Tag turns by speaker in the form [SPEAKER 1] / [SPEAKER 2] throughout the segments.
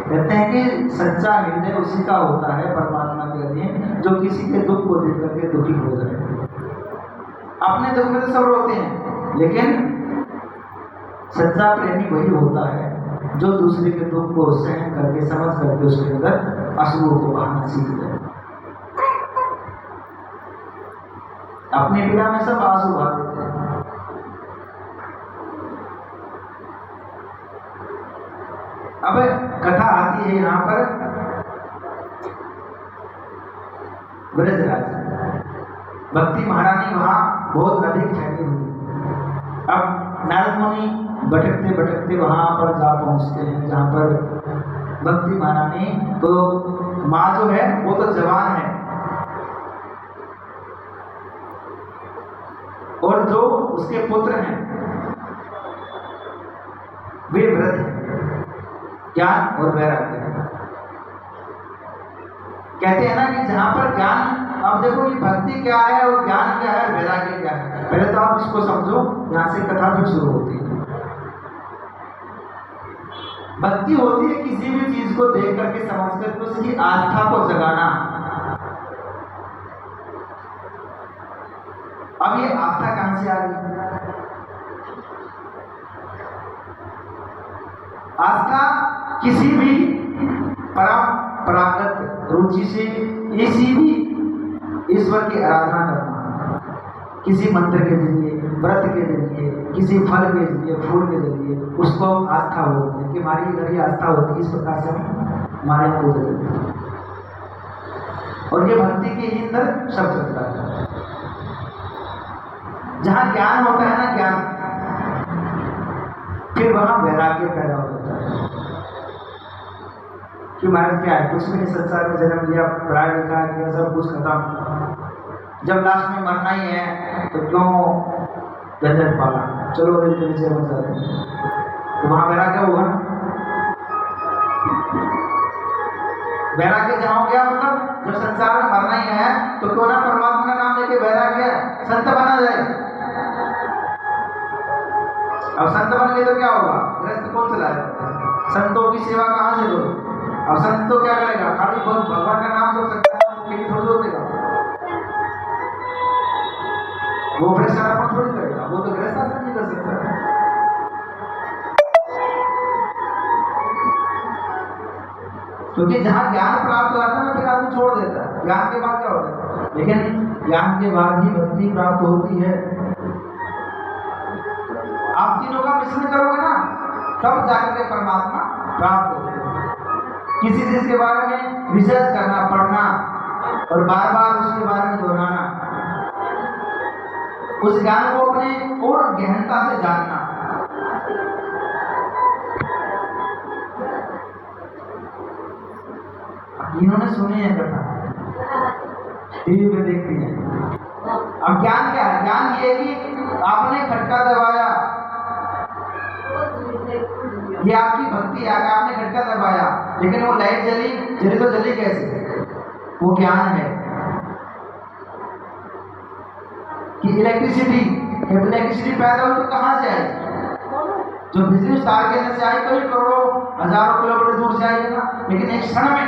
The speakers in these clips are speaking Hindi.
[SPEAKER 1] कहते हैं कि सच्चा हृदय उसी का होता है परमात्मा के अधीन जो किसी के दुख को देख करके दुखी हो जाए। अपने दुख में तो सब रोते हैं, लेकिन सच्चा प्रेमी वही होता है जो दूसरे के दुख को सहन करके समझ करके उसके अंदर अश्रुओं को बहाना सीख जाए। अपनी पीड़ा में सब आंसू बहा देते हैं। अब कथा आती है यहाँ पर ब्रजराज, भक्ति महारानी वहां बहुत अधिक ठहरी हुई। अब नारद मुनि भटकते भटकते वहां पर जा पहुंचते हैं जहां पर भक्ति महारानी, तो माँ जो है वो तो जवान है और जो उसके पुत्र हैं वे वृद्ध हैं, ज्ञान और वैराग्य। कहते हैं ना कि जहां पर ज्ञान, अब देखो ये भक्ति क्या है और ज्ञान क्या है, वैराग्य क्या है, पहले तो आप इसको समझो, यहां से कथा फिर शुरू होती है। भक्ति होती है किसी भी चीज को देख करके समझ करके उसकी आस्था को जगाना। अब ये आस्था कहां से आ गई? आस्था किसी भी परंपरागत रुचि से किसी भी ईश्वर की आराधना करना, किसी मंत्र के जरिए, व्रत के जरिए, किसी फल के जरिए, फूल के जरिए, उसको आस्था बोलते हैं कि हमारी इधर ही आस्था होती है। इस प्रकार से हम हमारे यहाँ पूजा करते हैं और ये भक्ति के ही अंदर सब चलता है। जहाँ ज्ञान होता है ना, ज्ञान, फिर वहां वैराग्य पैदा हो जाता है कि महाराज क्या है, कुछ भी नहीं, संसार में जन्म लिया, पढ़ाई लिखा किया, सब कुछ खत्म, जब लास्ट में मरना ही है तो क्यों झंझट पाला, चलो रेल के नीचे मर जाते हैं। तो वहां वैराग्य होगा। वैराग्य जहां हो गया, मतलब जब संसार में मरना ही है तो क्यों ना परमात्मा का नाम लेके वैराग्य संत बना जाए। अब संत बन गए तो क्या होगा, गृहस्थ कौन चलाएगा? संतों की सेवा कहां से करो? अब संत तो क्या करेगा, खाली भगवान का नाम तो सकता है, लेकिन थोड़ी जोर देगा, वो वृक्षारोपण थोड़ी करेगा, वो तो गृहस्थ आश्रम नहीं कर सकता है। क्योंकि जहां ज्ञान प्राप्त होता है ना, फिर आदमी छोड़ देता है, ज्ञान के बाद क्या होता है, लेकिन ज्ञान के बाद ही भक्ति प्राप्त होती है। आप तीनों का मिश्रण करोगे ना, तब जाकर के परमात्मा प्राप्त होते हैं। किसी चीज के बारे में रिसर्च करना, पढ़ना और बार बार उसके बारे में दोहराना, उस ज्ञान को अपने और गहनता से जानना। इन्होंने सुनी है कथा, टीवी पे देखती है। अब ज्ञान क्या है? ज्ञान ये है कि आपने खटका दबाया, ये आपकी भक्ति है, आपने खटका दबाया, लेकिन वो लाइट जली तो जली कैसे? वो ज्ञान है कि इलेक्ट्रिसिटी पैदा हुई तो कहां से आई? जो बिजली तार के अंदर से आई, कई करोड़ों हजारों किलोमीटर दूर से आई ना, लेकिन एक क्षण में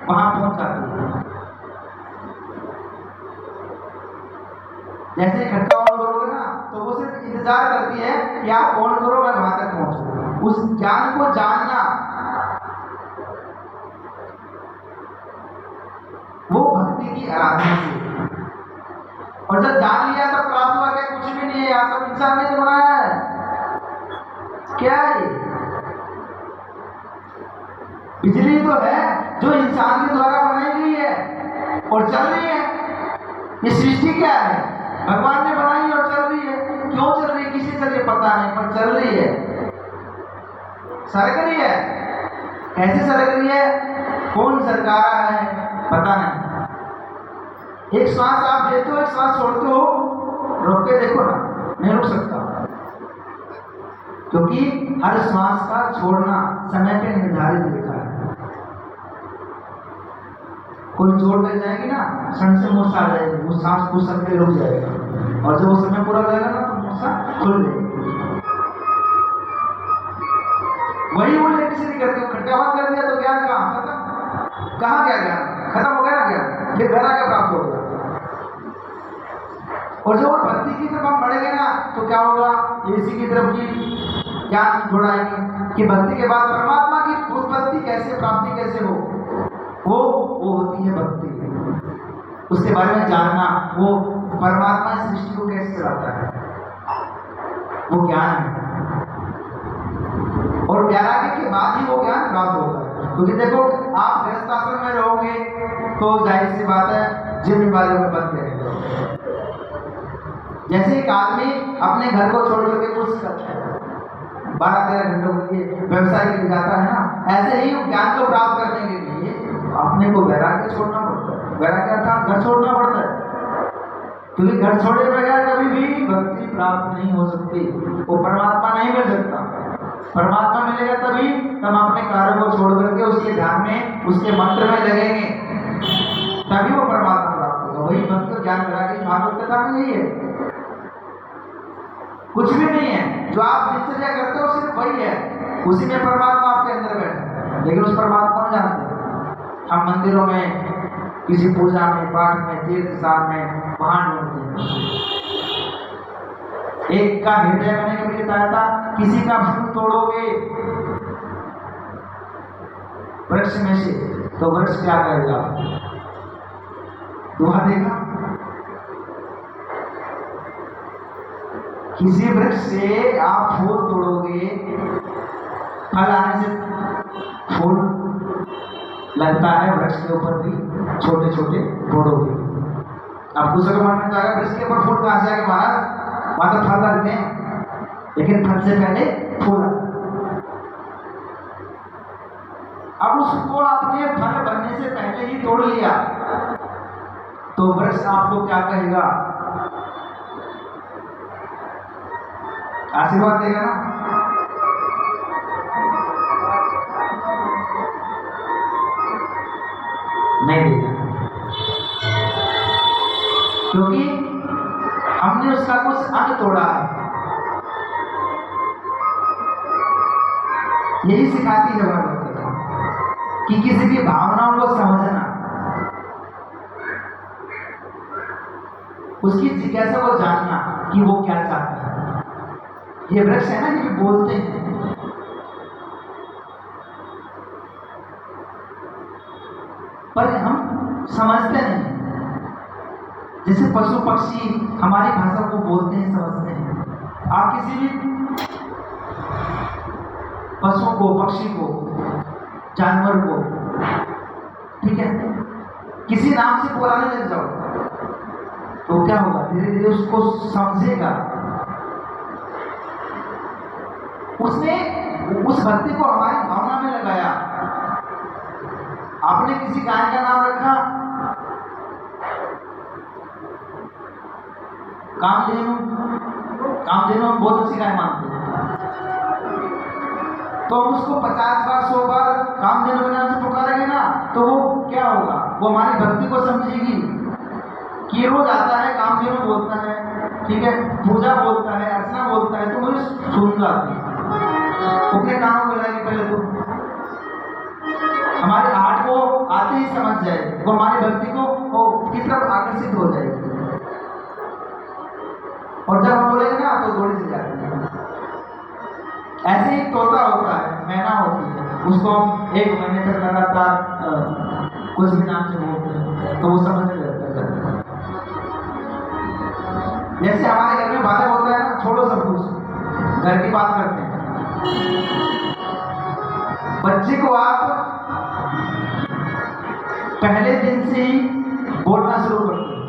[SPEAKER 1] वहां पहुंच जाती है। जैसे खटका ऑन करोगे ना, तो वो सिर्फ इंतजार करती है कि आप ऑन करो, मैं वहां तक पहुंचूं। उस ज्ञान को जानना, वो भक्ति की आराधना से। और जब जान लिया तब प्राप्त हुआ क्या? कुछ भी नहीं है, यहाँ सब इंसान ने जो बनाया है। क्या है? बिजली तो है जो इंसान के द्वारा बनाई गई है और चल रही है। ये सृष्टि क्या है? भगवान ने बनाई और चल रही है। क्यों चल रही है, किसी चल रही है पता नहीं, पर चल रही है, सरक रही है। कैसे सरक रही है, कौन सरका रहा है, पता नहीं। एक श्वास आप लेते हो, एक श्वास छोड़ते हो, रोक के देखो ना, नहीं रुक सकता, क्योंकि हर श्वास का छोड़ना समय पे निर्धारित लिखा है। कोई छोड़ कर जाएगी ना, क्षण से मूर्छा आ जाएगी, वो सांस कुछ समय रुक जाएगा, और जब वो समय पूरा हो जाएगा ना तो मूर्छा खुल जाएगी। वही वो इलेक्ट्रिसिटी करती है, खटका बंद कर दिया तो क्या कहाँ गया ज्ञान? खत्म हो गया ना ज्ञान, फिर वैराग्य प्राप्त हो गया। और जब भक्ति की तरफ हम बढ़ेंगे ना तो क्या होगा, इसी की तरफ की ज्ञान जोड़ाएंगे कि भक्ति के बाद परमात्मा की उत्पत्ति कैसे, प्राप्ति कैसे हो, वो होती है भक्ति। उसके बारे में जानना, वो परमात्मा सृष्टि को कैसे चलाता है, वो ज्ञान है। और वैराग्य के बाद ही वो ज्ञान प्राप्त होता है। क्योंकि देखो, आप गृहस्थ आश्रम में रहोगे तो जाहिर सी बात है जिम्मेदारियों में बंद रहेगा। जैसे एक आदमी अपने घर को छोड़ करके कुछ 12-13 घंटों के लिए व्यवसाय के लिए जाता है ना, ऐसे ही ज्ञान को प्राप्त करने के लिए अपने को वैराग्य छोड़ना पड़ता है। वैराग्य अर्थात घर छोड़ना पड़ता है, क्योंकि घर छोड़े बगैर कभी भी भक्ति प्राप्त नहीं हो सकती, वो परमात्मा नहीं मिल सकता। परमात्मा मिलेगा तभी हम अपने कार्यों को छोड़ करके उसके ध्यान में, उसके मंत्र में लगेंगे, तभी वो परमात्मा प्राप्त होगा। वही भक्त ज्ञान वैराग्य भागवत कथा में यही है, कुछ भी नहीं है। जो आप दिनचर्या करते हो सिर्फ वही है, उसी में परमात्मा आपके अंदर बैठे, लेकिन उस परमात्मा को जानते हैं। हम मंदिरों में, किसी पूजा में, पाठ में, तीर्थ स्थान में वहां ढूंढते हैं। एक का हृदय मैंने कभी बताया था, किसी का फूल तोड़ोगे वृक्ष में से तो वृक्ष क्या करेगा, दुआ देगा। किसी वृक्ष से आप फूल तोड़ोगे, फल आने से फूल लगता है, वृक्ष के ऊपर भी छोटे छोटे तोड़ोगे। अब दूसरे को मन में जाएगा वृक्ष के ऊपर फूल कहां से आगे, महाराज वहां तो फल लगते हैं, लेकिन फल से पहले फूल। अब उसको आपने फल बनने से पहले ही तोड़ लिया तो वृक्ष आपको क्या कहेगा, आशीर्वाद देगा ना। नहीं देगा, क्योंकि हमने उसका कुछ अंग तोड़ा है। यही सिखाती है भगवत गीता कि किसी की भावनाओं को समझना, उसकी जिज्ञासा को जानना कि वो क्या चाहता है। ये वृक्ष है ना, ये बोलते हैं, पर हम समझते नहीं। जैसे पशु पक्षी हमारी भाषा को बोलते हैं, समझते हैं। आप किसी भी पशु को, पक्षी को, जानवर को, ठीक है, किसी नाम से बुलाने लग जाओ तो क्या होगा, धीरे धीरे उसको समझेगा। उसने उस भक्ति को हमारी भावना में लगाया। आपने किसी गाय का नाम रखा कामधेनु, कामधेनु हम बहुत अच्छी गाय मानते हैं, तो हम उसको 50 बार 100 बार कामधेनु के नाम से पुकारेंगे ना, तो वो क्या होगा, वो हमारी भक्ति को समझेगी कि रोज आता है, कामधेनु बोलता है, ठीक है, पूजा बोलता है, अर्चना बोलता है, तो मुझे सुन जाती है, अपने कानों में लाएगी। पहले तो हमारे हार्ट को आते ही समझ जाए, वो हमारी भक्ति को की तरफ आकर्षित हो जाएगी। और जब हम बोलेंगे ना तो दौड़ी से जाती है। ऐसे ही तोता होता है, मैना होती है, उसको हम 1 महीने तक लगातार कुछ भी नाम से बोलते हैं तो वो समझ जाता है। जैसे हमारे घर में बालक होता है ना, छोड़ो सब कुछ, घर की बात करते हैं। बच्चे को आप पहले दिन से ही बोलना शुरू करते हैं,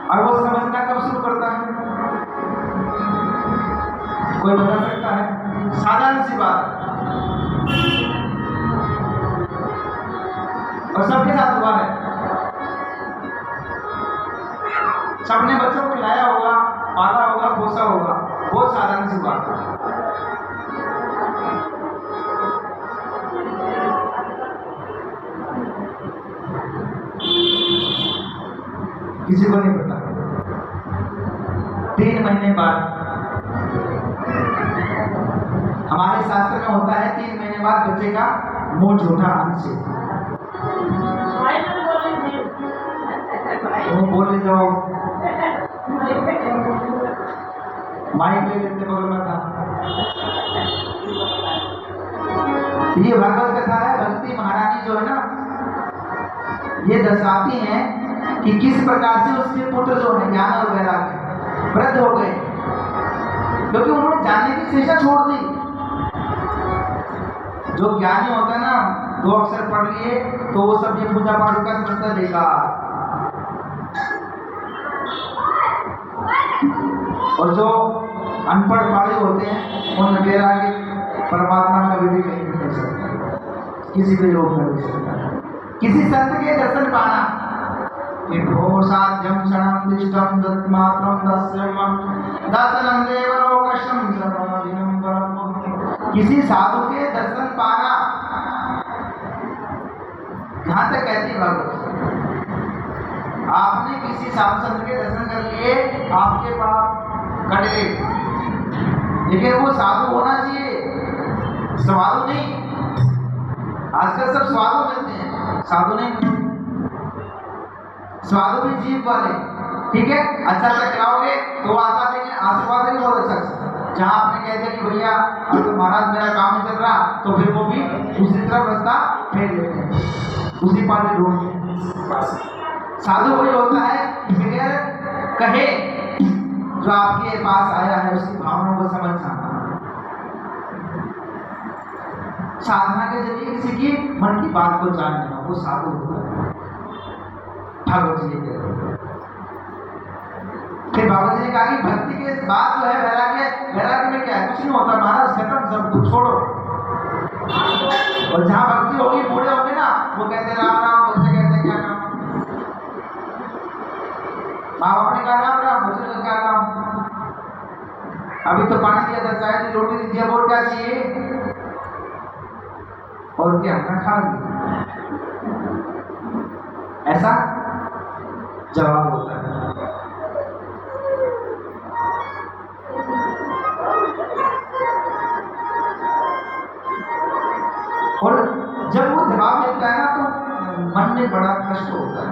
[SPEAKER 1] और वो समझना कब शुरू करता है, कोई बता सकता है? साधारण सी बात, और सबके साथ हुआ है। सबने बच्चों को खिलाया होगा, पाला होगा, पोसा होगा, बहुत साधारण सी बात है। किसी को नहीं पता। 3 महीने बाद, हमारे शास्त्र में होता है 3 महीने बाद बच्चे का मुंह झूठा अंश से वो बोले जाओ माइक ले लेते बगल में था। ये भागवत कथा है। भक्ति महारानी जो है ना, ये दर्शाती हैं कि किस प्रकार से उसके पुत्र जो है ज्ञान और वैराग्य वृद्ध हो गए, क्योंकि उन्होंने जानने की चेष्टा छोड़ दी। जो ज्ञानी होता है ना, 2 अक्षर पढ़ लिए तो वो सब ये पूजा पाठ का समझता देगा, और जो अनपढ़ वाले होते हैं उन वैराग्य परमात्मा का भी कहीं नहीं कर सकता, किसी भी रूप में नहीं सकता। किसी संत के दर्शन पाना, साध्यम क्षणम दिष्टम दत्मात्रम दस्यम दर्शनम देवलोकशम सर्वदिनम परम। किसी साधु के दर्शन पाना, यहाँ तक कहती भगवत, आपने किसी साधु संत के दर्शन कर लिए, आपके पाप कट गए, लेकिन वो साधु होना चाहिए, स्वादु नहीं। आजकल सब स्वादु मिलते हैं, साधु नहीं। स्वादु भी जीव वाले, ठीक है, अच्छा अच्छा खिलाओगे तो आशा देंगे, आशीर्वाद देंगे बहुत अच्छा। जहाँ आपने कह दिया कि भैया अब तो महाराज मेरा काम नहीं चल रहा, तो फिर वो भी दूसरी तरफ रास्ता फेर लेते हैं, उसी पार्टी ढूंढते हैं। साधु वही होता है बगैर कहे जो आपके पास आया है उसकी भावनाओं को समझना, साधना के जरिए किसी की मन की बात को जानना, वो साधु होता है। भागवत जी ने फिर भागवत जी ने कहा कि भक्ति के बाद जो है वैराग्य, वैराग्य में क्या है, कुछ नहीं होता महाराज, खत्म सब कुछ छोड़ो। और जहाँ भक्ति होगी, बूढ़े होंगे ना, वो कहते राम राम, बच्चे कहते क्या काम, माँ बाप ने कहा राम राम, बच्चे का क्या काम, अभी तो पानी दिया था, चाय दी, रोटी दी, और क्या चाहिए, और क्या हमने खा लिया, ऐसा जवाब होता है। और जब वो जवाब मिलता है ना, तो मन में बड़ा कष्ट होता है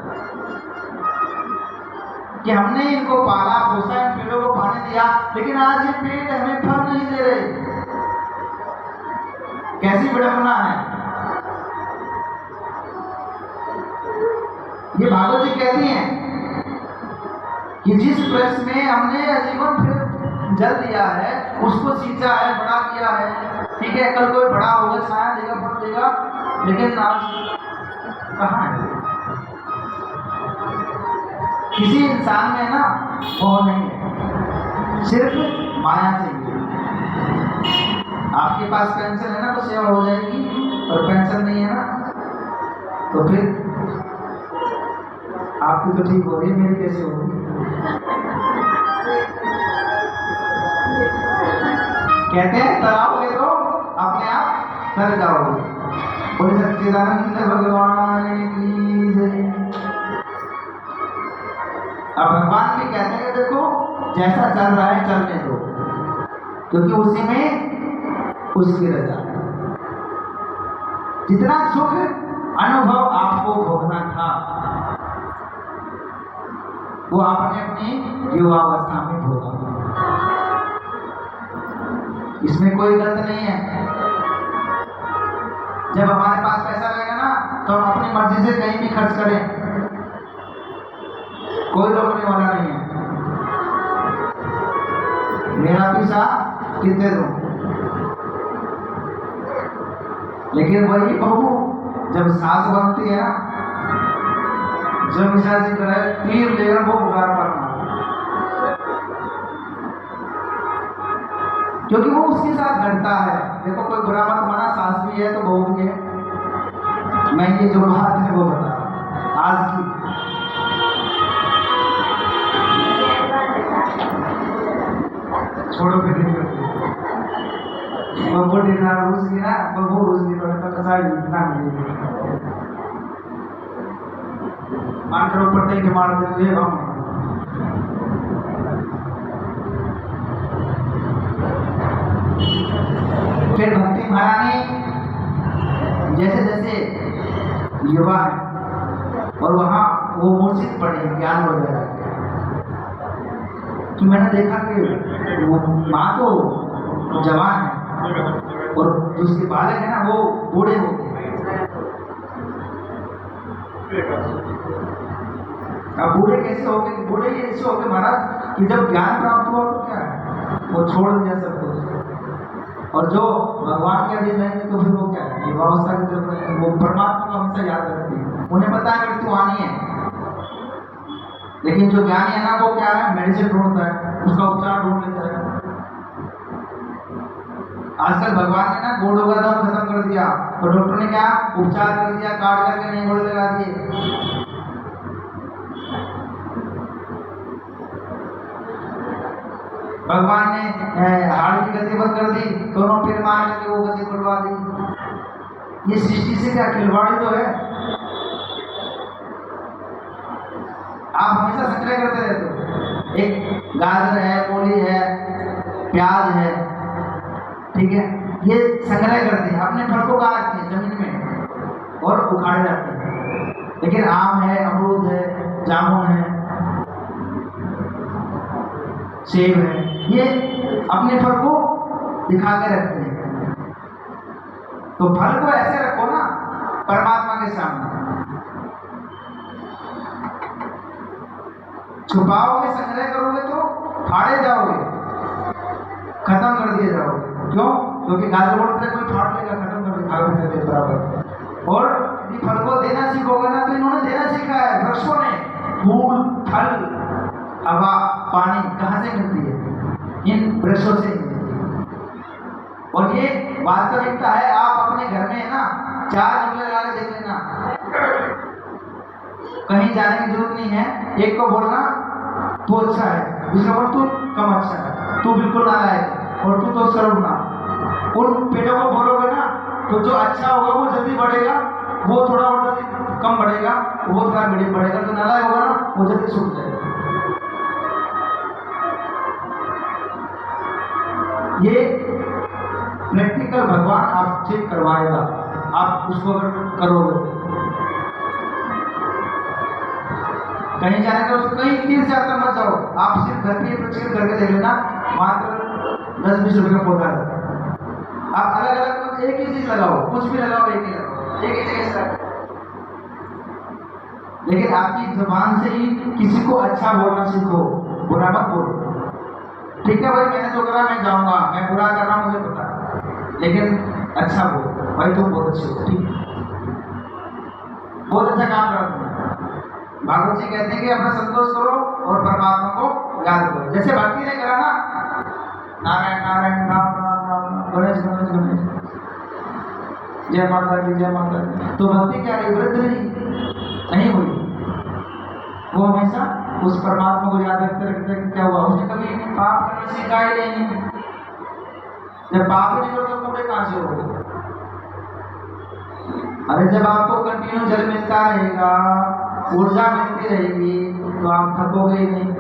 [SPEAKER 1] कि हमने इनको पाला पोसा, इन पेड़ों को पानी दिया, लेकिन आज ये पेड़ हमें फल नहीं दे रहे। कैसी विडंबना है। ये भागवत जी कहती हैं कि जिस वृक्ष में हमने आजीवन फिर जल दिया है, उसको सींचा है, बड़ा किया है, ठीक है, कल कोई बड़ा होगा, छाया देगा, फल देगा, लेकिन आज कहाँ है। किसी इंसान में ना मोह नहीं है, सिर्फ माया चाहिए। आपके पास पेंशन है ना तो सेवा हो जाएगी, और पेंशन नहीं है ना तो फिर आपकी तो ठीक हो रही है, मेरी कैसे होगी। कहते हैं तराओगे तो अपने आप तर जाओगे। बोले सच्चिदानंद भगवान की जय। अब भगवान भी कहते हैं देखो जैसा चल रहा है चलने दो, क्योंकि उसी में उसकी रजा है। जितना सुख अनुभव आपको भोगना था वो आपने अपनी युवावस्था में भोगा, इसमें कोई गलत नहीं है। जब हमारे पास पैसा रहेगा ना तो हम अपनी मर्जी से कहीं भी खर्च करें, कोई रोकने वाला नहीं है। मेरा पैसा कितने दो, लेकिन वही बहू जब सास बनती है ना, जब मिसाल जी करे तीर लेकर वो पुकार पड़ना, क्योंकि वो उसके साथ घटता है। देखो कोई बुरा मत माना, सास भी है तो बहू भी है। मैं ये जो बात है वो बता आज की। छोड़ो फिर नहीं करते बबू डिना रूस गिरा, बबू रूस नहीं पड़ता तो सारी इतना मिलेगी। मान करो पड़ते के मार दे ले हम। फिर भक्ति महारानी जैसे जैसे युवा है और वहाँ वो मुर्शिद पढ़े ज्ञान वगैरह, कि मैंने देखा कि वो माँ तो जवान है और उसके बालक है ना वो बूढ़े हो गए। अब बूढ़े कैसे हो गए? बूढ़े ही ऐसे हो गए महाराज कि जब ज्ञान प्राप्त हुआ तो क्या है, वो छोड़ दिया सब कुछ, और जो भगवान के अधीन रहेंगे तो फिर वो क्या है, युवावस्था की तरफ वो परमात्मा को हमेशा याद रखती है। उन्हें पता है मृत्यु आनी है, लेकिन जो ज्ञानी है ना वो क्या है, मेडिसिन ढूंढता है, उसका उपचार ढूंढ लेता है। आजकल भगवान ने ना गोड़ों का दम खत्म कर दिया, तो डॉक्टर ने क्या उपचार कर दिया, काट करके नहीं गोड़े लगा दिए। भगवान ने हाड़ की गति बंद कर दी, दोनों फिर मार करके वो गति बढ़वा दी। ये सृष्टि से क्या खिलवाड़ी तो है। आप हमेशा संग्रह करते रहते हो, एक गाजर है, मूली है, प्याज है, ठीक है, ये संग्रह करते हैं, अपने फल को कहाँ रखते हैं, जमीन में, और उखाड़े जाते हैं। लेकिन आम है, अमरूद है, जामुन है, सेब है, ये अपने फल को दिखा के रखते हैं। तो फल को ऐसे रखो ना परमात्मा के सामने, छुपाओगे, संग्रह करोगे तो फाड़े जाओगे, खत्म कर दिए जाओगे। क्यों? क्योंकि गाजर से कोई फाड़ लेगा, खत्म कर देगा बराबर। और यदि फल को देना सीखोगे ना, तो इन्होंने देना सीखा है वृक्षों ने, फूल, फल, हवा, पानी कहाँ से मिलती है? इन वृक्षों से। और ये वास्तविकता है। आप अपने घर में ना 4 गमले लगा के देख लेना, कहीं जाने की जरूरत नहीं है। एक को बोलना तू अच्छा है, दूसरा बोल तू कम अच्छा है, तू बिल्कुल नालायक है, और तू तो सर्वना। उन पेड़ों को बोलोगे ना तो जो अच्छा होगा वो जल्दी बढ़ेगा, वो थोड़ा और जल्दी कम बढ़ेगा, वो थोड़ा मीडियम बढ़ेगा। जो नालायक होगा ना वो जल्दी सूख जाएगा। ये प्रैक्टिकल भगवान आपसे करवाएगा, आप उसको अगर करोगे। कहीं जाने का उसको कहीं 30 यात्रा मत जाओ, आप सिर्फ घर पे प्रक्षेप करके देख लेना, मात्र 10-20 रुपये का पौधा है। आप अलग अलग एक ही चीज लगाओ, कुछ भी लगाओ, एक ही लगाओ, एक ही जगह से। लेकिन आपकी जुबान से ही किसी को अच्छा बोलना सीखो, बुरा मत बोलो। ठीक है भाई, मैंने जो करा मैं जाऊंगा, मैं बुरा कर रहा हूं मुझे पता है, लेकिन अच्छा बोलो भाई, तुम बहुत अच्छे हो, ठीक, बहुत अच्छा काम करा तुमने। भागवत जी कहते हैं कि अपना संतोष करो और परमात्मा को याद करो। जैसे भक्ति ने करा ना, नारायण नारायण राम राम राम, गणेश गणेश गणेश, जय माता दी जय माता दी, तो भक्ति क्या रही? वृद्ध नहीं हुई। वो हमेशा उस परमात्मा को याद रखते रखते क्या हुआ, उसने कभी पाप करना सीखा ही नहीं। जब पाप नहीं करो तो कूड़े कहां से हो? अरे जब आपको कंटिन्यू जल मिलता रहेगा, ऊर्जा मिलती रहेगी, तो आप थकोगे ही नहीं।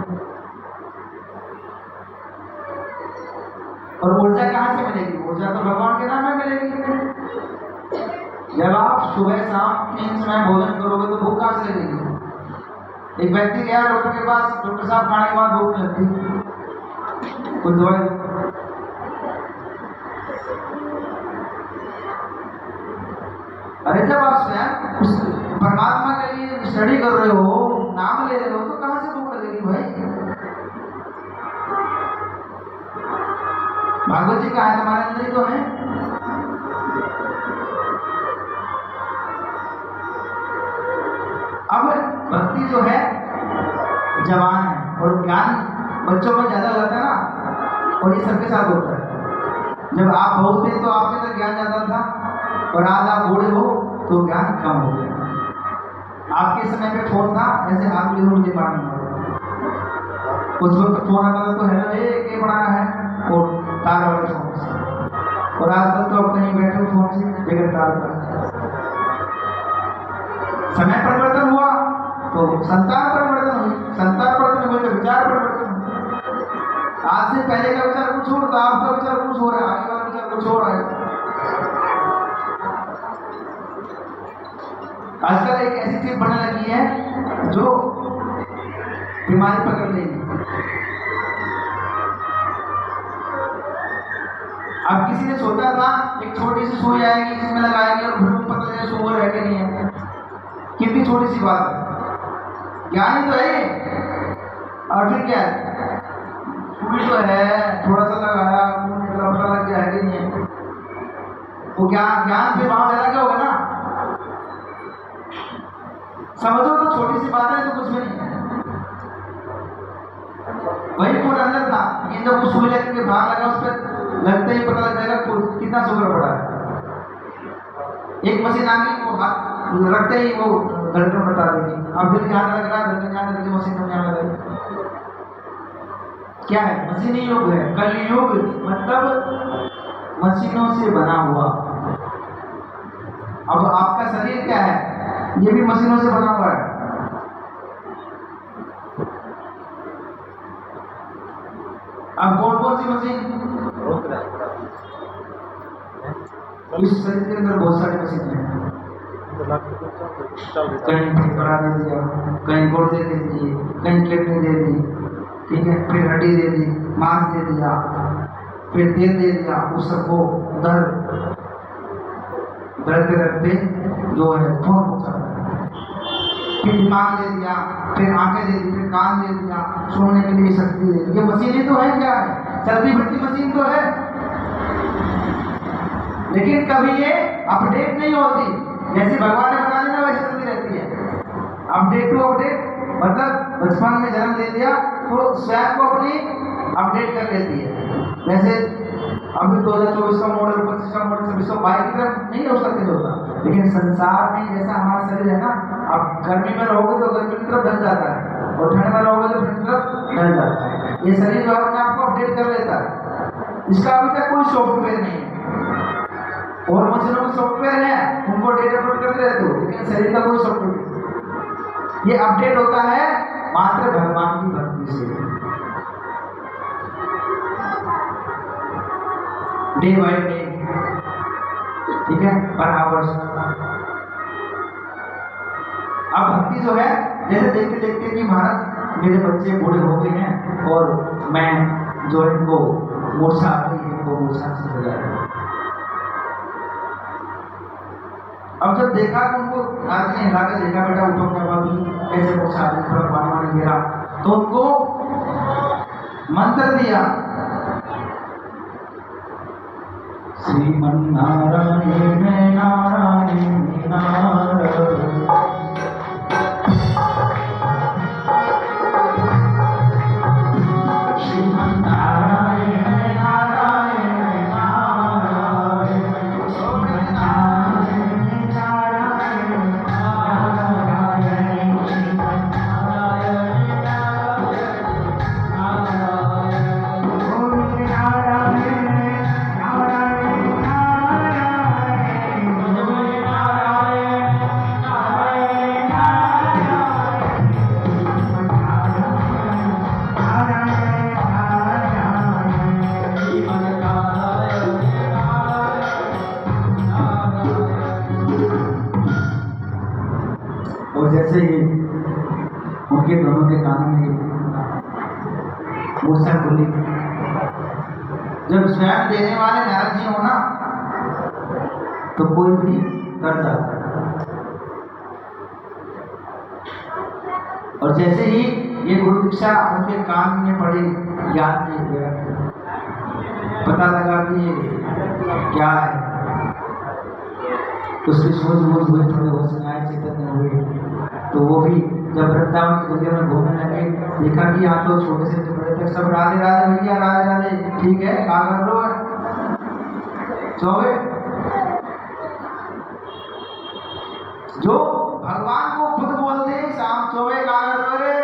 [SPEAKER 1] और ऊर्जा कहां से मिलेगी? ऊर्जा तो भगवान के नाम में मिलेगी। जब आप सुबह शाम 3 समय भोजन करोगे तो भूख कहां से लगेगी? एक व्यक्ति गया डॉक्टर के पास, डॉक्टर साहब खाने के बाद भूख लगती, कुछ दवाई। अरे जब आप स्वयं उस परमात्मा के लिए स्टडी कर रहे हो, नाम ले रहे हो, तो कहां से भूख लगेगी भाई? भागवत जी का है, हमारे अंदर ही तो है। अब भक्ति जो है जवान है, और ज्ञान बच्चों में ज्यादा होता है ना, और ये सबके साथ होता है। जब आप बहुत थे तो आपके अंदर ज्ञान ज्यादा था, और आज आप बूढ़े हो तो ज्ञान कम हो गया। आपके समय पे फोन था, ऐसे हाथ में मुझे मारना पड़ा। उस वक्त फोन आता था तो हेलो ये बनाना है, और तार वाले फोन से। और आजकल तो अब कहीं बैठे फोन से बगैर तार का। समय परिवर्तन हुआ तो संतान परिवर्तन हुई, संतान परिवर्तन हुई तो विचार परिवर्तन हुआ। आज से पहले का विचार कुछ और था, आपका विचार कुछ हो रहा है, आगे वाला विचार कुछ हो रहा है। आजकल एक ऐसी चीज बनने लगी है जो बीमारी पकड़ लेगी। अब किसी ने सोचा था एक छोटी सी सुई आएगी जिसमें लगाएंगे और फिर पता चलेगा सुअर है कि नहीं है। कितनी छोटी सी बात है, ज्ञान ही तो है। और फिर क्या है, सुई तो है, थोड़ा सा लगाया, पता लग गया है कि नहीं है। वो ज्ञान से वहां फैला क्या होगा ना। समझो तो छोटी सी बात है तो कुछ भी नहीं है। वही फूल अंदर था, लेकिन जब वो सुई लेकर के बाहर लगा उस पर लगते ही पता लग जाएगा कितना शुगर पड़ा है। एक मशीन आ गई, वो हाथ रखते ही वो धड़कन बता देगी। अब दिल यहाँ लग रहा है, धड़कन यहाँ लग रही, मशीन में यहाँ लग रही। क्या है, मशीनी युग है, कलयुग मतलब मशीनों से बना हुआ। अब आपका शरीर क्या है, ये भी मशीनों से बना हुआ है। अब कौन कौन सी मशीन, इस शरीर के अंदर बहुत सारी मशीन है। कहीं फेफड़ा दे दिया, कहीं गुर्दे दे दिए, कहीं किडनी दे दी, ठीक है, फिर हड्डी दे दी, मांस दे दिया, फिर तेल दे दिया। उस सबको दर्द रखते जो है खून पहुंचा, फिर दिमाग दे दिया, फिर आंखें दे दी, फिर कान दे दिया, सुनने के लिए शक्ति दे दी। ये मशीनें तो है, क्या है, चलती फिरती मशीन तो है। लेकिन कभी ये अपडेट नहीं होती। जैसे भगवान ने बना देना वैसे चलती रहती है। अपडेट टू अपडेट मतलब बचपन में जन्म ले लिया तो स्वयं को अपनी अपडेट कर लेती है। जैसे अभी 2024 का मॉडल, 25 का मॉडल, 26 बाइक की तरफ नहीं हो सकते होता। लेकिन संसार में जैसा हमारा शरीर है ना, अब गर्मी में रहोगे तो गर्मी की तरफ ढल जाता है और ठंड में रहोगे तो ठंड की तरफ ढल जाता है। ये शरीर जो अपने आप को अपडेट कर लेता है। इसका अभी तक कोई सॉफ्टवेयर नहीं है। और मशीनों के सॉफ्टवेयर है, उनको डेटा अपलोड करते रहते हो, लेकिन शरीर का कोई सॉफ्टवेयर। ये अपडेट होता है मात्र भगवान की भक्ति से, डे बाय डे, ठीक है, पर आवर्स। अब भक्ति जो है, जैसे देखते देखते कि महाराज मेरे बच्चे बूढ़े हो गए हैं और मैं जो इनको मूर्छा आ गई है, वो मूर्छा से जगाया। अब जब देखा तो उनको आज ने हिला के देखा, बेटा उठो, क्या बात, कैसे मूर्छा आ गई, थोड़ा पानी वानी गिरा, तो उनको मंत्र दिया, श्रीमन नारायण नारायण नारायण, श्रीमन नारायण नारायण नारायण, श्रीमन नारायण नारायण नारायण, श्रीमन नारायण और जैसे ही उनके दोनों के कानों में मूर्छा खुली, जब स्वयं देने वाले नारद जी हो ना तो कोई भी कर जाता है। और जैसे ही ये गुरु दीक्षा उनके कान में पड़ी, ज्ञान नहीं गया, पता लगा कि ये क्या है, उसकी सोच बोझ हुए, थोड़े होश में आए, चैतन्य हुए। तो वो भी जब वृंदावन की गलियों में घूमने लगे, देखा कि यहाँ तो छोटे से बड़े तक सब राधे राधे भैया, राधे राधे, ठीक है, क्या कर लो चौबे। जो भगवान को खुद बोलते हैं शाम चौबे का रे,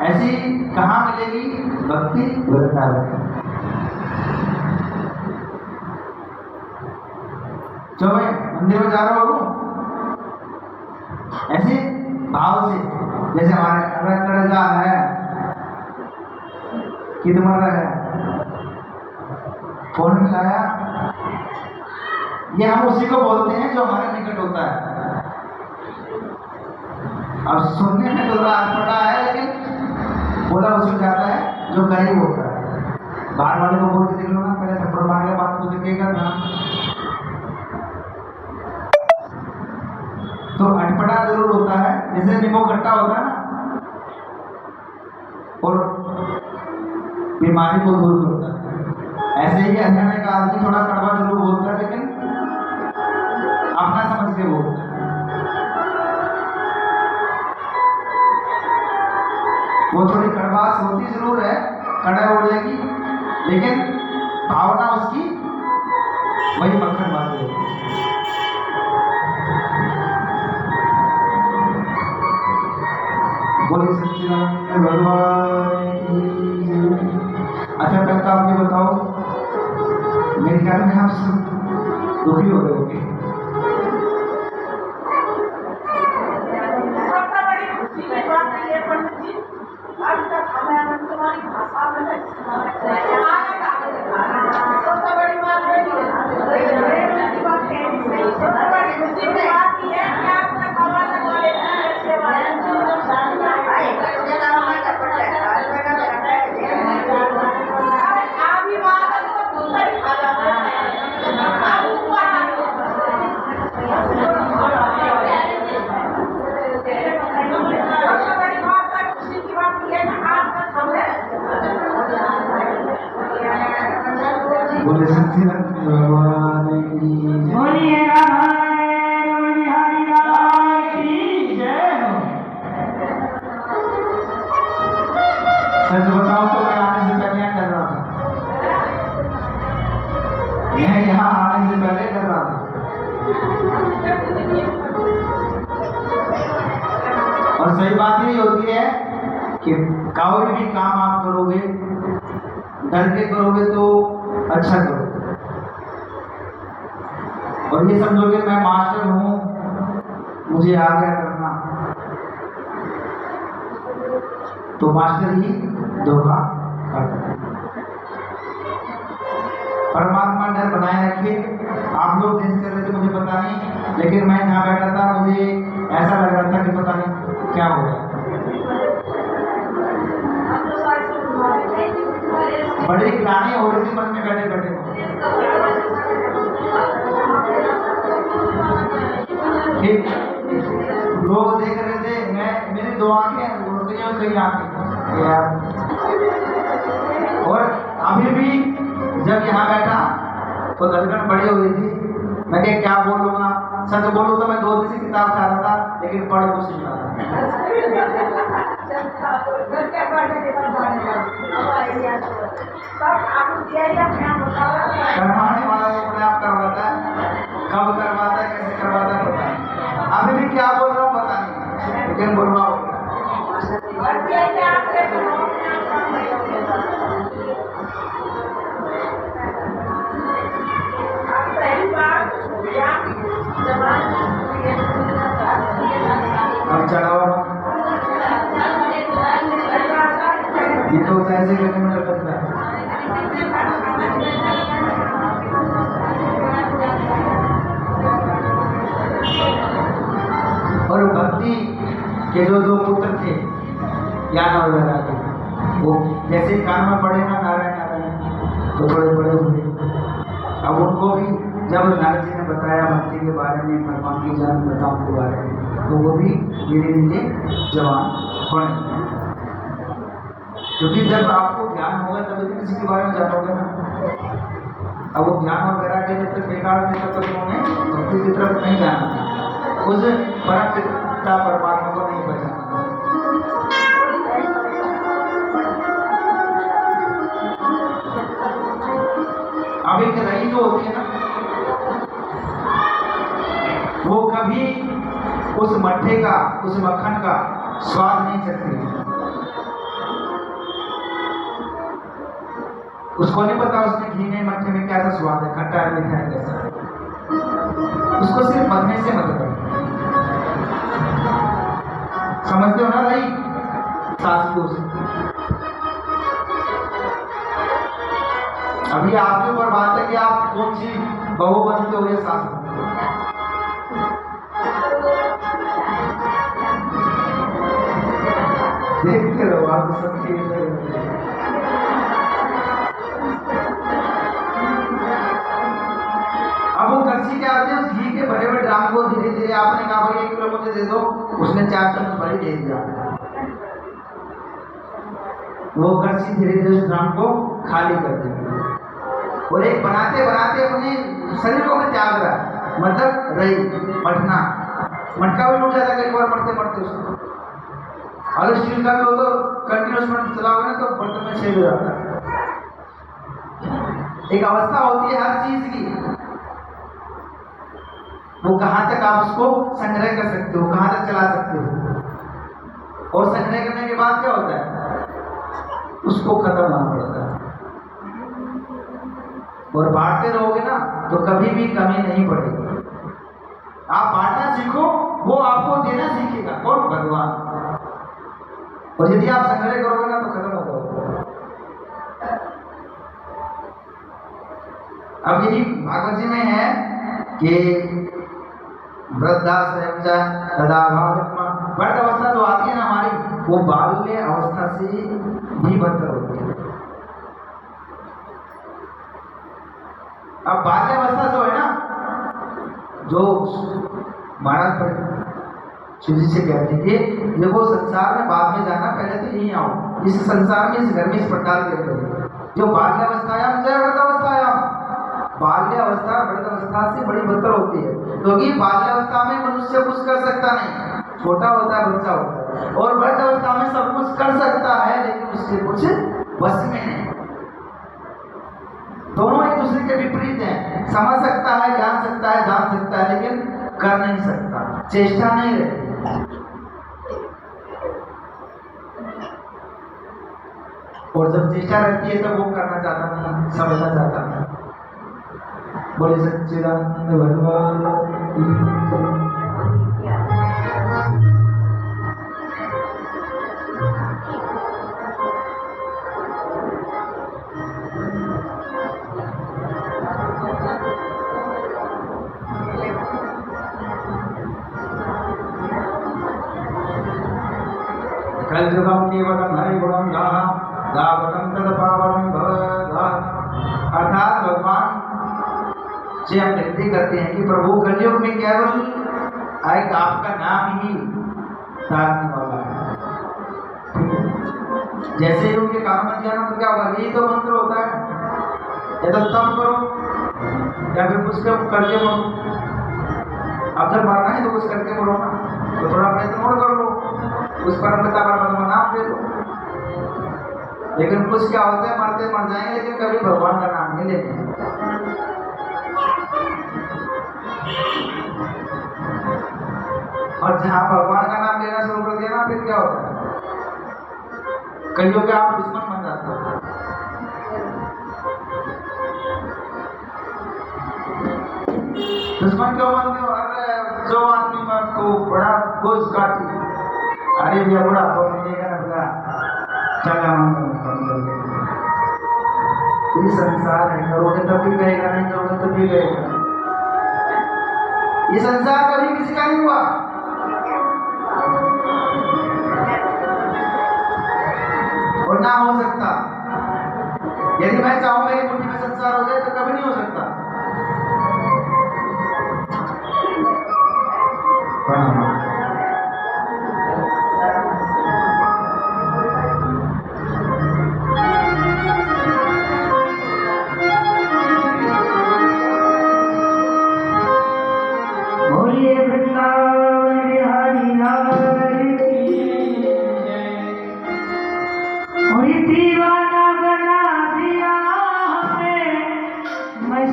[SPEAKER 1] ऐसी कहाँ मिलेगी भक्ति, वृंदावन। चौबे मंदिर में जा रहा हो ऐसे भाव से, जैसे हमारे रंगड़जा है, कितमर है, फोन मिलाया, ये हम उसी को बोलते हैं जो हमारे निकट होता है। अब सुनने में तो थोड़ा अटपटा है, लेकिन बोला उसमें जाता है जो करीब होता है। बाहर वाले को बोल के देख लो ना, पहले थप्पड़ मार के बात मुझे कहेगा था। तो अटपटा जरूर होता है, जैसे नींबू खट्टा होता है ना, और बीमारी को दूर करता है, ऐसे ही अनजाने का आदमी थोड़ा कड़वा जरूर बोलता है, लेकिन अपना समझ के बोलता है। वो थोड़ी कड़वास होती जरूर है, कड़ा उड़ जाएगी, लेकिन भावना उसकी वही मक्खन वाली होती है। बोलिए सच्चिदानंद भगवान की जय। अच्छा पहले तो आप ये बताओ, मेरे ख्याल में आप सब दुखी हो रहे होंगे। बोले सच्चिदानंद भगवान की जय। बोलिए रामायण बिहारी लाल की जय। सच बताओ तो मैं आने से पहले डर रहा था, मैं यहाँ आने से पहले डर रहा था। और सही बात यही होती है कि कोई भी काम आप करोगे, डर के करोगे तो अच्छा करो। और ये समझोगे मैं मास्टर हूं, मुझे आ गया करना, तो मास्टर ही धोखा खाता है। परमात्मा डर बनाए रखिए। आप लोग कैसे कर रहे थे मुझे पता नहीं, लेकिन मैं जहाँ बैठा था मुझे ऐसा लग रहा था कि पता नहीं क्या हो गया। बड़ी ग्लानि हो रही थी मन में बैठे बैठे। ठीक, लोग देख रहे थे, मैं मेरी दो आंखें रुक गई और कई आंखें यार। और अभी भी जब यहाँ बैठा तो धड़कन बड़ी हो गई थी। मैं क्या बोलूँगा, सच बोलूँ तो मैं 2 दिन से किताब चाह रहा था, लेकिन पढ़ कुछ नहीं रहा। करवाने वाला तो अपने आप करवाता है, कब करवाता है, कैसे करवाता है पता नहीं। अभी भी क्या बोल रहा हूँ पता नहीं, लेकिन बोलवा हो गया। अब चढ़ावा ये तो ऐसे करने में लगता है। और भक्ति के जो 2 पुत्र थे ज्ञान और वैराग्य, वो जैसे ही कान में पड़े ना नारायण नारायण तो थोड़े बड़े हुए। अब उनको भी जब नारद जी ने बताया भक्ति के बारे में, भगवान की जान बताओ के बारे में, तो वो भी धीरे धीरे जवान बने। क्योंकि जब आपको ज्ञान होगा तभी तो किसी के बारे में जानोगे ना। अब वो ज्ञान और वैराग्य जब तक बेकार थे तब तक उन्होंने भक्ति की तरफ नहीं जाना, उस परम पिता परमात्मा को नहीं पहचाना। अब एक रही जो होती है ना, वो कभी उस मट्ठे का, उस मक्खन का स्वाद नहीं सकती। उसको नहीं पता उसने घी में मट्ठे में कैसा स्वाद है, खट्टा है मीठा है कैसा। उसको सिर्फ मरने से मतलब है। समझते हो ना भाई, शास्त्रों से। अभी आपके ऊपर बात है कि आप कौन सी बहू बनते हो या सास बनते हो। देखते रहो आप सब खेल रहे हो। अब वो कच्ची क्या होती है, उस घी के भरे हुए ड्राम को धीरे धीरे आपने कहा भाई 1 किलो मुझे दे दो, उसने 4 चम्मच भरी दे दिया। वो कच्ची धीरे धीरे उस ड्राम को खाली कर देगी और एक बनाते बनाते अपने शरीर को भी त्याग रहा है, मतलब रही मटना, मटका भी टूट जाता है कई बार मरते मरते उसको। अगर स्टील का लो तो कंटिन्यूस में चलाओगे ना तो बर्तन में छेद हो जाता है। एक अवस्था होती है हर चीज की, वो कहां तक आप उसको संग्रह कर सकते हो, कहां तक चला सकते हो, और संग्रह करने के बाद क्या होता है, उसको खत्म होना पड़ता है। और बांटते रहोगे ना तो कभी भी कमी नहीं पड़ेगी। आप बांटना सीखो, वो आपको देना सीखेगा, कौन? भगवान। और यदि आप संग्रह करोगे ना तो खत्म हो जाओगे। अब यही भागवत जी में है कि वृद्धाश्रम वृद्ध अवस्था जो आती है ना हमारी, वो बाल्य अवस्था से भी बदतर होती है। अब बाल्य अवस्था जो है ना, जो महाराज शिवजी से कहते थे देखो संसार में बाद में जाना, पहले तो यही आओ, इस संसार में, इस घर में, इस प्रकार के अंदर जो बाल्य अवस्थायाम जय वृद्धावस्थायाम, बाल्य अवस्था वृद्ध अवस्था से बड़ी बदतर होती है, क्योंकि बाल्य अवस्था में मनुष्य कुछ कर सकता नहीं, छोटा होता है, बच्चा होता है, और वृद्ध अवस्था में सब कुछ कर सकता है लेकिन उसके कुछ बस में नहीं। दोनों एक दूसरे के विपरीत हैं, समझ सकता है, जान सकता है, जान सकता है, लेकिन कर नहीं सकता, चेष्टा नहीं रहती। और जब चेष्टा रहती है तब वो करना चाहता नहीं, समझना चाहता नहीं। बोले सच्चिदानंद भगवान। कलयुगम केवलम हरिगुणम गावतम तद पावनम भवः। अर्थात भगवान से हम विनती करते हैं कि प्रभु कलयुग में केवल एक आपका नाम ही तारने वाला है। जैसे ही उनके काम में जाना तो क्या होगा, यही तो मंत्र होता है, या तो तप करो या फिर कुछ करके मरो। अब जब मरना है तो कुछ करके मरो ना, तो थोड़ा प्रयत्न और कर लो, उस परमपिता परमात्मा नाम ले लो। लेकिन कुछ क्या होता है, मरते मर जाएंगे लेकिन कभी भगवान का नाम नहीं लेंगे। और जहां भगवान का नाम लेना शुरू कर दिया ना, फिर क्या होता है, कईयों के आप दुश्मन बन जाते हो। दुश्मन क्यों बनते हो? अरे जो आदमी को बड़ा घोष काटी, अरे भैया बड़ा तो मिलेगा ना भैया, चला ये संसार है, करोगे तब भी कहेगा, नहीं करोगे तब भी कहेगा। ये संसार कभी किसी का नहीं हुआ। और ना हो सकता, यदि मैं चाहूं मेरी मुट्ठी में संसार हो जाए तो कभी नहीं हो सकता।
[SPEAKER 2] दीवाना बना दिया हमें, मैं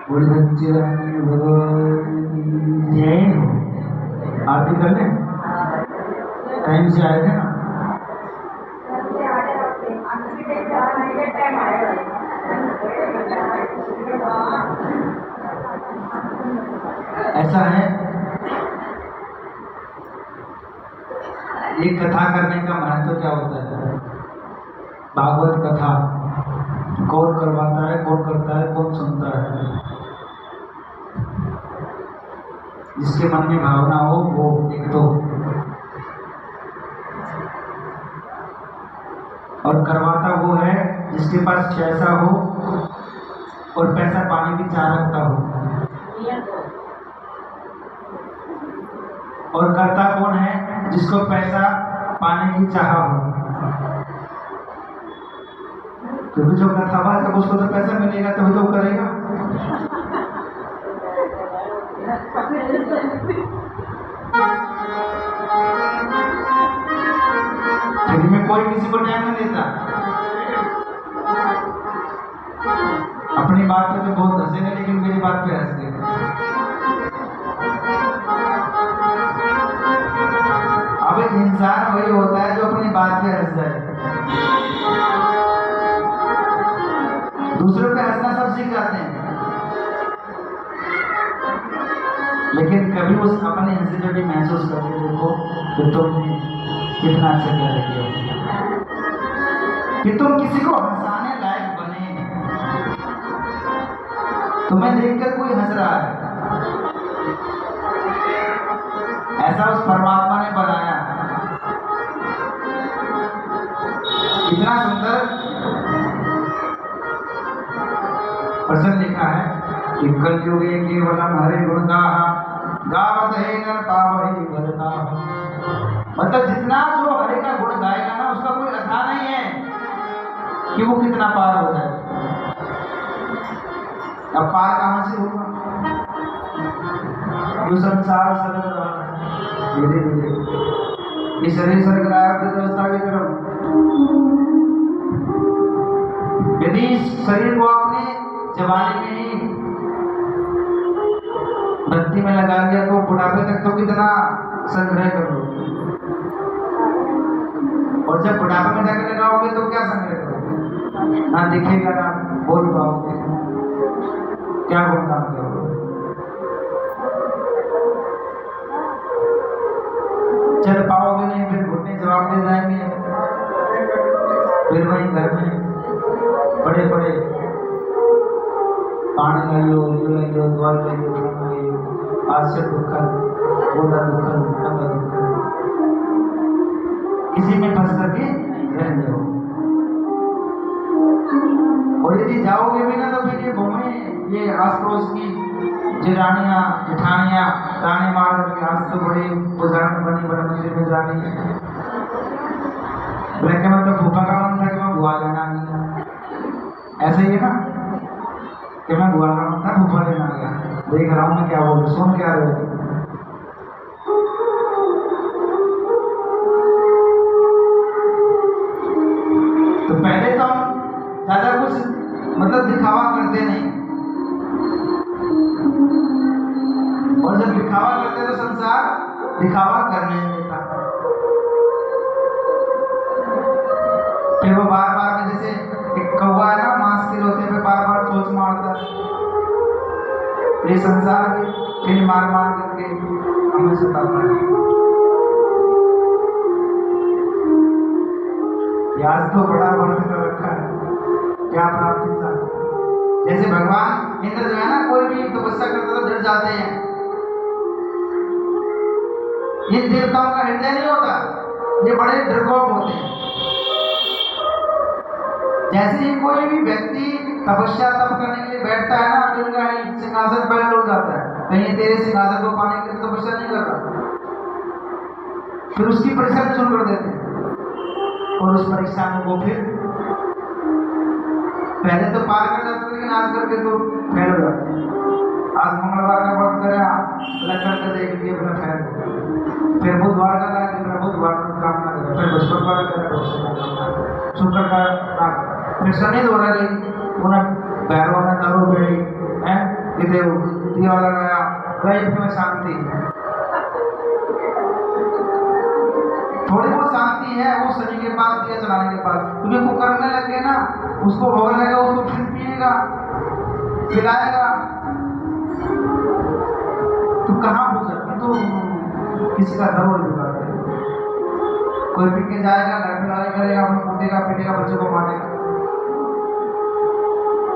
[SPEAKER 1] बोल सच्चिदानंद भगवान की जय हो। आरती कर लें, टाइम से आए थे ना। ऐसा है, ये कथा करने का महत्व क्या होता है? भागवत कथा कौन करवाता है, कौन करता है, कौन सुनता है? जिसके मन में भावना हो वो एक तो, और करवाता वो है जिसके पास पैसा हो और पैसा पाने की चाह रखता हो। और करता कौन है? जिसको पैसा पाने की चाह हो। क्योंकि जो कथावाचक है उसको तो पैसा मिलेगा तभी तो करेगा। फ्री में कोई किसी को टाइम नहीं देता। अपनी बात पे तो बहुत हंसेंगे लेकिन मेरी बात पे हंस गए। अब एक इंसान वही होता है जो अपनी बात पे हंस जाए। दूसरों पे हंसना सब सीख जाते हैं, लेकिन कभी उस अपने हंसी पे भी महसूस करके देखो कि तुमने कितना अच्छा कार्य किया, कि तुम किसी को हंसाने लायक बने। तुम्हें देखकर कोई हंस रहा है, ऐसा उस परमात्मा ने बनाया। इतना सुंदर प्रसंग लिखा है कि कलयुगे केवलम हरे गुण गावत है नर पावहि भरता। मतलब जितना जो हरे का गुण गाएगा ना उसका कोई अर्था नहीं है कि वो कितना पार हो जाए। अब पार कहां से होगा? जो संसार सरल रहा है धीरे धीरे, ये शरीर सर्ग रहा है व्यवस्था की तरफ। यदि इस शरीर को आपने जवानी में ही भक्ति में लगा दिया तो बुढ़ापे तक तो कितना संग्रह करो, और जब बुढ़ापे में जाकर लगाओगे तो क्या संग्रह करोगे? ना दिखेगा ना बोल पाओगे, क्या गुण काम करोगे? चल पाओगे नहीं, फिर घुटने जवाब दे जाएंगे, फिर वहीं घर में बड़े बड़े पानी लाइयो, यो लाइयो, द्वार लाइयो, खाना लाइयो, आज से दुखल, गोदा दुखल, कंधा दुखल, इसी में फंस करके रह जाओ। और यदि जाओगे भी ना तो फिर ये घूमे, ये आस पड़ोस की जेठानियाँ जेठानियाँ ताने मार करके आज तो बड़ी बुजुर्ग बनी बड़े मंदिर में जा रही है। बोले मैं तो फूफा का मन था कि मैं बुआ लेना गया, ऐसे ही है ना कि मैं बुआ का मन था फूफा लेना गया। देख रहा हूँ मैं क्या बोल सुन क्या रहे। तो पहले तो हम ज्यादा कुछ मतलब दिखावा करते नहीं, और जब दिखावा करते तो संसार दिखावा करने देता। फिर वो बार बार में जैसे एक कौवा है ना मांस के रोते पे बार बार चोंच मारता है, ये संसार भी फिर मार मार करके हमें सताता है। याद तो बड़ा वर्णन कर रखा है क्या प्राप्ति था। जैसे भगवान इंद्र जो है ना कोई भी तपस्या करता तो डर जाते हैं। इन देवताओं का हृदय नहीं होता, ये बड़े डरपोक होते हैं। जैसे ही कोई भी व्यक्ति तपस्या तप करने के लिए बैठता है ना तो इनका सिंहासन पहले लौट जाता है, कहीं तेरे सिंहासन को पाने के लिए तपस्या नहीं कर रहा। फिर उसकी परीक्षा शुरू कर देते हैं, और उस परीक्षा में वो फिर पहले तो पार कर जाते लेकिन आज करके तो फेल हो जाते हैं। आज मंगलवार का व्रत करें अलग करके देख लिए अपना फेल हो गया। फिर बुधवार का लाए फिर बुधवार का काम ना करें, फिर बृहस्पतिवार का करें, शुक्र का फिर शनि द्वारा गई उन्हें पैरों में दारू पीड़ी है, देव दिया लगाया, गई में शांति। थोड़ी बहुत शांति है वो शनि के पास, दिया चलाने के पास, क्योंकि वो करने लग गए ना, उसको भोग लगेगा, उसको फिर पिएगा, पिलाएगा, तो कहाँ हो सकती, तो किसी का घर और बिगाड़ देगा। कोई पी के जाएगा, घर पे लड़ाई करेगा, अपने कूटेगा, पीटेगा, बच्चों को मारेगा,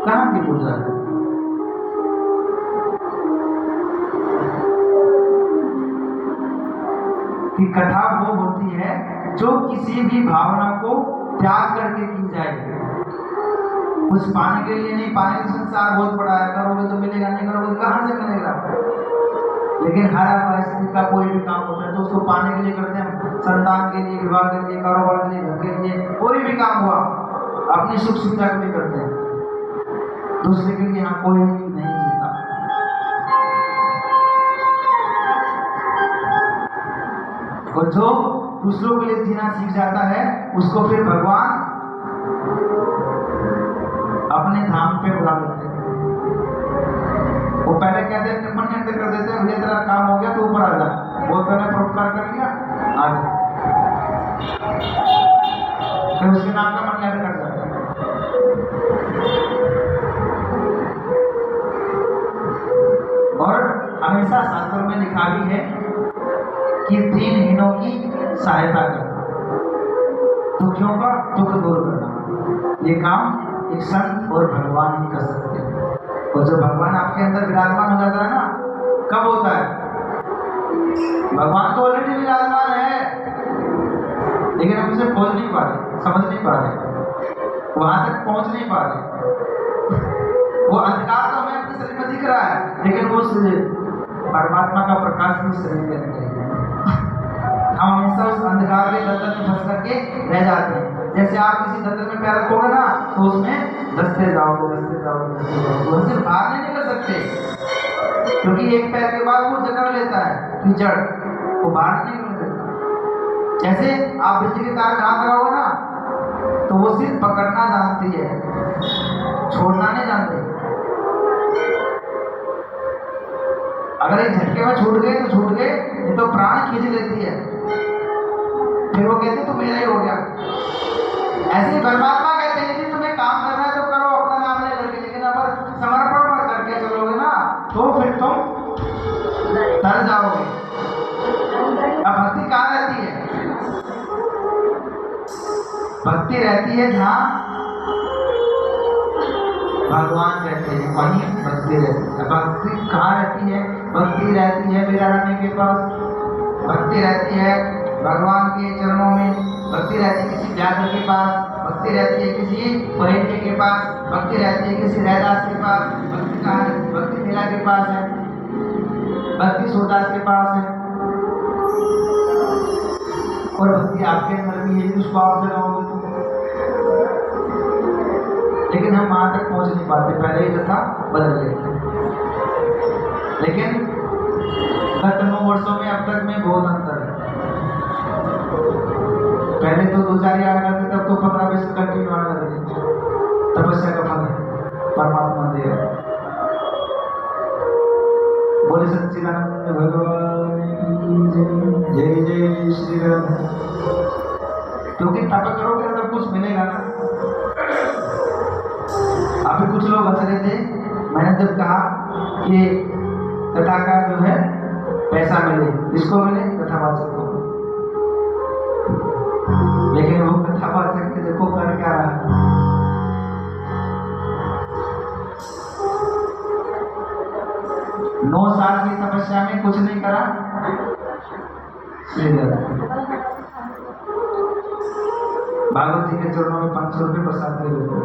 [SPEAKER 1] कहाँ की पूजा है? कि कथा वो होती है जो किसी भी भावना को त्याग करके की जाए। कुछ पाने के लिए नहीं, पाने का संसार बहुत बड़ा है, करोगे तो मिलेगा, नहीं करोगे तो कहाँ से मिलेगा। लेकिन हर परिस्थिति का कोई भी काम होता है तो उसको पाने के लिए करते हैं, संतान के लिए, विवाह के लिए, कारोबार के लिए, घर के लिए, कोई भी काम हुआ अपनी सुख सुविधा के लिए करते हैं, दूसरे के लिए यहाँ कोई नहीं जीता। और जो दूसरों के लिए जीना सीख जाता है उसको फिर भगवान अपने धाम पे बुला लेते हैं। वो पहले कहते हैं मन अंदर कर देते हैं, भैया तेरा काम हो गया तो ऊपर आ जा, वो तो ने परोपकार कर लिया, आ जा, फिर उसके नाम का मन अंदर कर जाता है। और हमेशा शास्त्रों में लिखा भी है कि दीनहीनों की सहायता करना, दुखियों का दुख दूर करना, ये काम एक संत और भगवान ही कर सकते हैं। और जब भगवान आपके अंदर विराजमान हो जाता है ना, कब होता है? भगवान तो ऑलरेडी विराजमान है, लेकिन हम उसे खोज नहीं पा रहे, समझ नहीं पा रहे, वहां तक पहुंच नहीं पा रहे। वो अंधकार तो हमें अपने शरीर में दिख रहा है, लेकिन वो परमात्मा का प्रकाश भी शरीर के अंदर है। हम हमेशा उस अंधकार के दलदल में फंस करके रह जाते हैं। जैसे आप किसी दलदल में पैर रखोगे ना, तो उसमें धंसते जाओगे, धंसते जाओगे, धंसते जाओगे, वहां से बाहर नहीं निकल सकते, क्योंकि एक पैर के बाद वो जकड़ लेता है कीचड़, वो बाहर नहीं निकल सकता। जैसे आप बिजली के तार हाथ लगाओगे ना, तो वो सिर्फ पकड़ना जानती है, छोड़ना नहीं जानती। अगर एक झटके में छूट गए तो छूट गए, नहीं तो प्राण खींच लेती है, फिर वो कहते तो मेरा ही हो गया। ऐसे ही परमात्मा कहते हैं कि तुम्हें काम करना है तो करो अपना नाम ले करके, लेकिन अगर समर्पण मत करके चलोगे ना तो फिर तुम तर जाओगे। अब भक्ति कहाँ रहती है? भक्ति रहती है जहाँ भगवान रहते हैं, वहीं भक्ति रहती है। भक्ति कहाँ रहती है? भक्ति रहती है मेरा रानी के पास, भक्ति रहती है भगवान के चरणों में, भक्ति रहती है किसी व्याघ्र के पास, भक्ति रहती है किसी महेंद्र के पास, भक्ति रहती है किसी रैदास के पास। भक्ति कहाँ है? भक्ति मेरा के पास है, भक्ति सूरदास के पास है, और भक्ति आपके अंदर भी है, उसको आप जगाओगे तो। लेकिन हम वहां तक पहुंच नहीं पाते, पहले ही था बदल लेते। लेकिन गत 9 वर्षों में अब तक में बहुत अंतर है। पहले तो 2-4 याद करते, तब तो 15-20 कंटिन्यू आने लगे। तपस्या का फल है, परमात्मा दे। बोले सच्चिदानंद भगवान की जय, जय जय श्री राम। क्योंकि तप करोगे तो कुछ मिलेगा ना। अभी कुछ लोग हंस रहे थे, मैंने जब कहा कि कथा का जो है पैसा मिले, किसको मिले? कथावाचक को। लेकिन वो कथावाचक के देखो कर क्या रहा है। 9 साल की तपस्या में कुछ नहीं करा, भागवत जी के चरणों में 500 रुपये प्रसाद दे देते।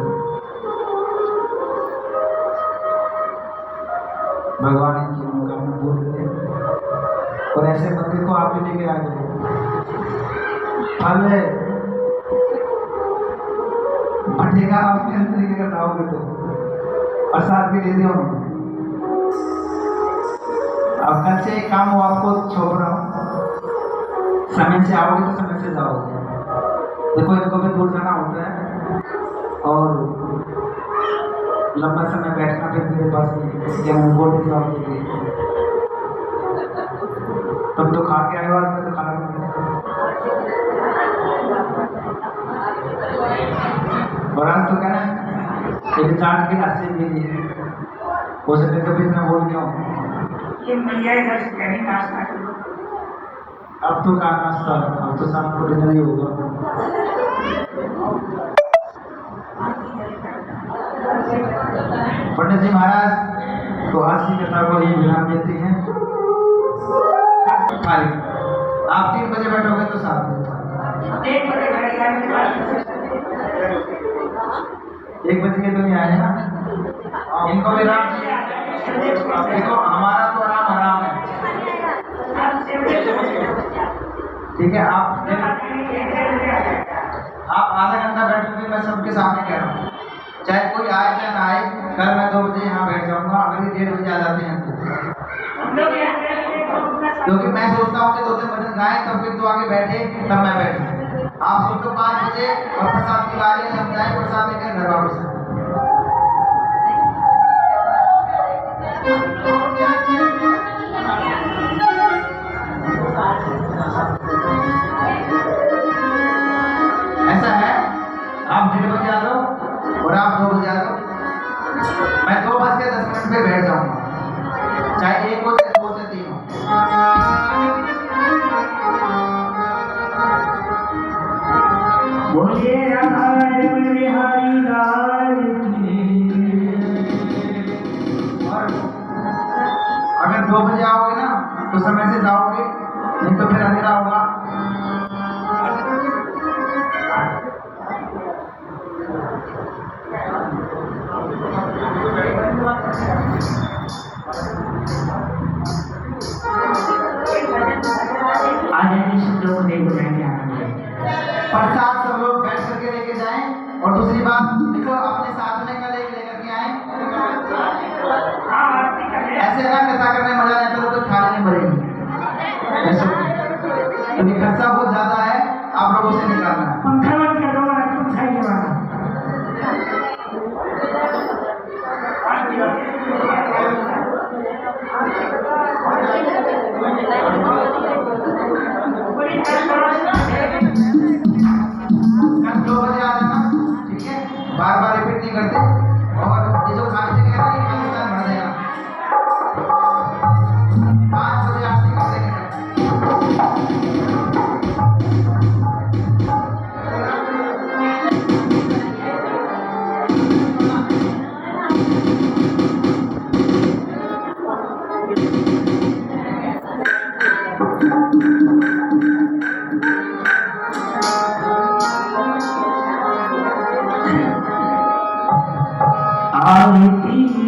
[SPEAKER 1] भगवान की मनोकामना पूरी करे। और ऐसे मंदिर को आप भी लेके आ गए। फल है बढ़ेगा आपके अंदर तरीके का लाओगे तो प्रसाद के लिए दियो। अब कल से एक काम हो आपको छोड़ रहा हूँ, समय से आओगे तो समय से जाओगे। देखो इनको भी दूर जाना होता है और लंबा समय बैठना फिर मेरे पास क्या मैं बोल देता हूँ। तब तो खा के आए हो, आज मैं तो खाना नहीं। और आज तो क्या है, एक चाट के हाथ से दे दिए, हो सके तो फिर मैं बोल गया हूँ
[SPEAKER 2] ये मैया इधर से कहीं नाश्ता करो।
[SPEAKER 1] अब तो कहाँ नाश्ता, अब तो शाम को डिनर ही होगा। पंडित जी महाराज तो आज की कथा को ही विराम देते हैं। खाली आप 3 बजे बैठोगे तो 7 बजे,
[SPEAKER 2] 1 बजे बैठेगा मेरे पास।
[SPEAKER 1] 1 बजे के तो नहीं आए ना, इनको विराम। देखो हमारा तो आराम आराम है, ठीक है। आप आधा घंटा बैठोगे, मैं सबके सामने कह रहा हूँ, चाहे कोई आए चाहे ना आए, कल मैं 2 बजे यहाँ बैठ जाऊंगा। अगर ये 1:30 बजे आ जाते हैं तो, क्योंकि मैं सोचता हूँ कि 2-3 भजन गाए तब फिर तो आगे बैठे, तब मैं बैठूँ। आप सोचो 5 बजे और प्रसाद की बारी है, सब जाए प्रसाद लेकर घर वापस आए। ऐसा है, आप 1:30 बजे आ जाओ और आप 2 बजे आ जाओ, मैं 2:10 पे बैठ जाऊंगा, चाहे 1 हो चाहे 2 से 3 हो।
[SPEAKER 2] बोलिए रमण बिहारी लाल की।
[SPEAKER 1] और अगर 2 बजे आओगे ना तो समय से जाओगे, नहीं तो फिर अंधेरा होगा। प्रसाद सब लोग बैठ करके लेके जाएं। और दूसरी बात, देखो अपने साथ में कल एक लेकर के आए, ऐसे ना कथा करने मजा नहीं आता तो थाली नहीं भरेगी ऐसे, क्योंकि खर्चा बहुत ज्यादा है, आप लोगों से निकालना है।
[SPEAKER 2] पंखा बंद कर दो, तुम खाइए वाला।
[SPEAKER 1] कल 2 बजे आ जाना, ठीक है, बार बार रिपीट नहीं करते। और ये जो खाने से कहना है खालिस्तान भर देगा, 5 बजे आरती कर देंगे।
[SPEAKER 2] आरती